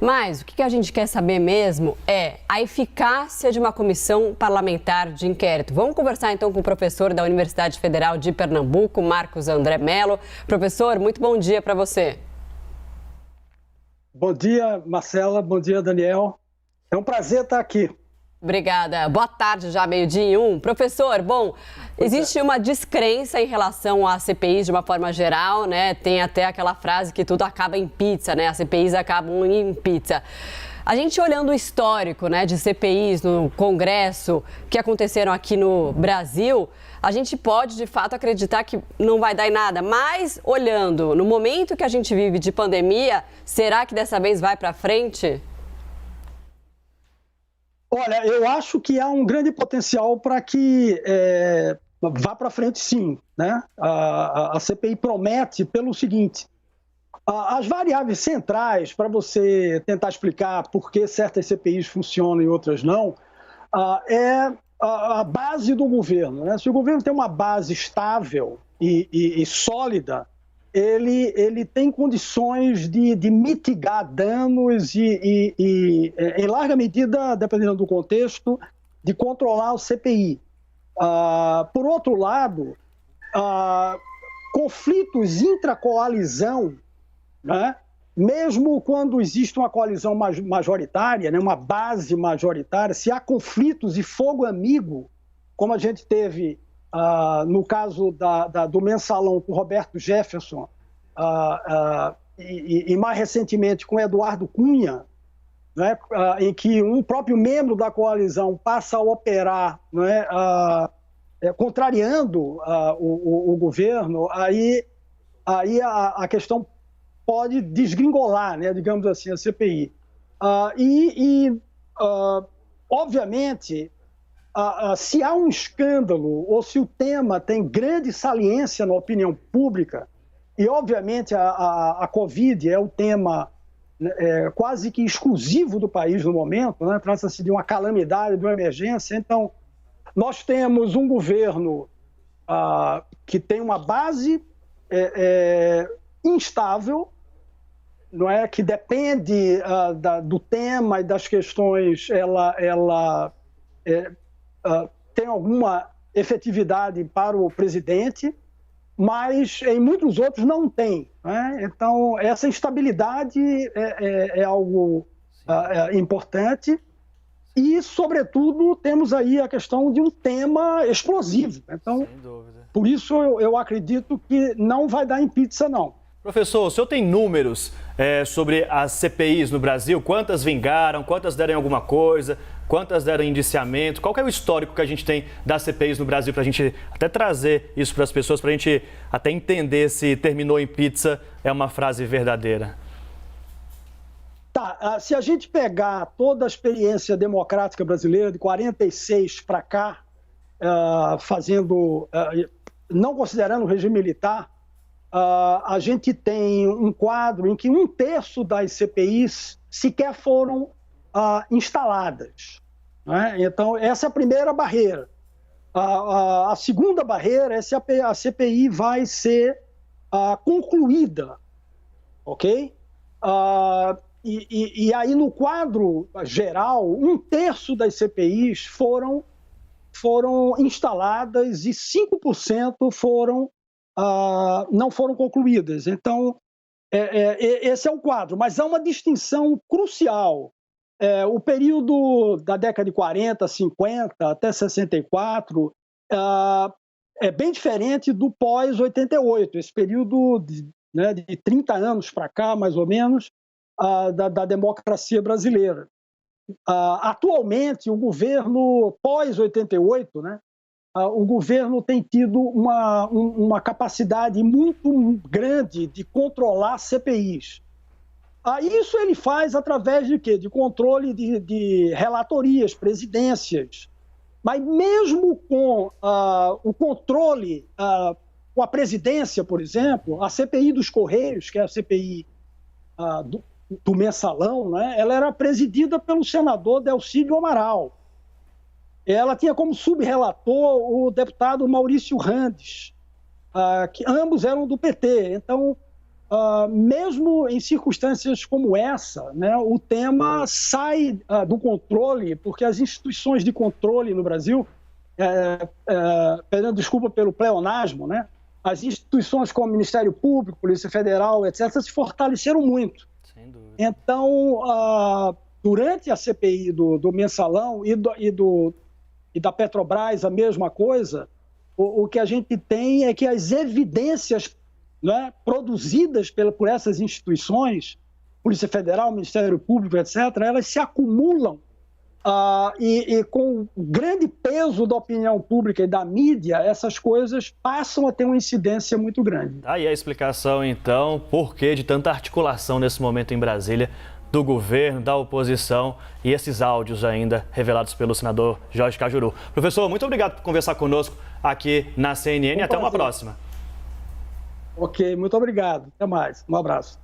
Mas o que a gente quer saber mesmo é a eficácia de uma comissão parlamentar de inquérito. Vamos conversar então com o professor da Universidade Federal de Pernambuco, Marcos André Mello. Professor, muito bom dia para você. Bom dia, Marcela. Bom dia, Daniel. É um prazer estar aqui. Obrigada. Boa tarde, já 12:01. Professor, bom, existe uma descrença em relação às CPIs de uma forma geral, né? Tem até aquela frase que tudo acaba em pizza, né? As CPIs acabam em pizza. A gente olhando o histórico, né, de CPIs no Congresso que aconteceram aqui no Brasil, a gente pode, de fato, acreditar que não vai dar em nada. Mas, olhando no momento que a gente vive de pandemia, será que dessa vez vai para frente? Olha, eu acho que há um grande potencial para que vá para frente, sim, né? A CPI promete pelo seguinte: as variáveis centrais para você tentar explicar por que certas CPIs funcionam e outras não, é a base do governo, né? Se o governo tem uma base estável e sólida, ele tem condições de mitigar danos e, em larga medida, dependendo do contexto, de controlar o CPI. Por outro lado, conflitos intracoalizão, né? Mesmo quando existe uma coalizão majoritária, né? Uma base majoritária, se há conflitos e fogo amigo, como a gente teve no caso do mensalão com Roberto Jefferson e mais recentemente com Eduardo Cunha, né, em que um próprio membro da coalizão passa a operar, né, contrariando o governo, aí a questão pode desgringolar, né, digamos assim, a CPI. Obviamente, se há um escândalo ou se o tema tem grande saliência na opinião pública, e obviamente a Covid é o tema quase que exclusivo do país no momento, né? Trata-se de uma calamidade, de uma emergência. Então, nós temos um governo que tem uma base instável, não é? Que depende do tema e das questões, ela tem alguma efetividade para o presidente, mas em muitos outros não tem, né? Então, essa instabilidade é algo importante e, sobretudo, temos aí a questão de um tema explosivo. Então, por isso eu acredito que não vai dar em pizza, não. Professor, o senhor tem números sobre as CPIs no Brasil? Quantas vingaram? Quantas deram em alguma coisa? Quantas deram indiciamento? Qual que é o histórico que a gente tem das CPIs no Brasil para a gente até trazer isso para as pessoas, para a gente até entender se terminou em pizza é uma frase verdadeira? Tá, se a gente pegar toda a experiência democrática brasileira de 46 para cá, não considerando o regime militar, a gente tem um quadro em que 1/3 das CPIs sequer foram instaladas, né? Então, essa é a primeira barreira. A segunda barreira é se a CPI vai ser concluída, ok? E aí, no quadro geral, 1/3 das CPIs foram instaladas e 5% não foram concluídas. Então, esse é o quadro. Mas há uma distinção crucial. O período da década de 40, 50 até 64 é bem diferente do pós-88, esse período de 30 anos para cá, mais ou menos, da democracia brasileira. Atualmente, o governo pós-88, né, o governo tem tido uma capacidade muito grande de controlar CPIs. Isso ele faz através de quê? De controle de relatorias, presidências. Mas mesmo com o controle, com a presidência, por exemplo, a CPI dos Correios, que é a CPI do mensalão, né, ela era presidida pelo senador Delcídio Amaral. Ela tinha como subrelator o deputado Maurício Randes, que ambos eram do PT. Então, mesmo em circunstâncias como essa, né, o tema sai do controle, porque as instituições de controle no Brasil, pedindo desculpa pelo pleonasmo, né, as instituições como Ministério Público, Polícia Federal, etc., se fortaleceram muito. Sem dúvida. Então, durante a CPI do Mensalão e da Petrobras, a mesma coisa, o que a gente tem é que as evidências, né, produzidas por essas instituições, Polícia Federal, Ministério Público, etc., elas se acumulam e com o grande peso da opinião pública e da mídia, essas coisas passam a ter uma incidência muito grande. Aí a explicação, então, por que de tanta articulação nesse momento em Brasília do governo, da oposição e esses áudios ainda revelados pelo senador Jorge Cajuru. Professor, muito obrigado por conversar conosco aqui na CNN. Até uma próxima. Ok, muito obrigado. Até mais. Um abraço.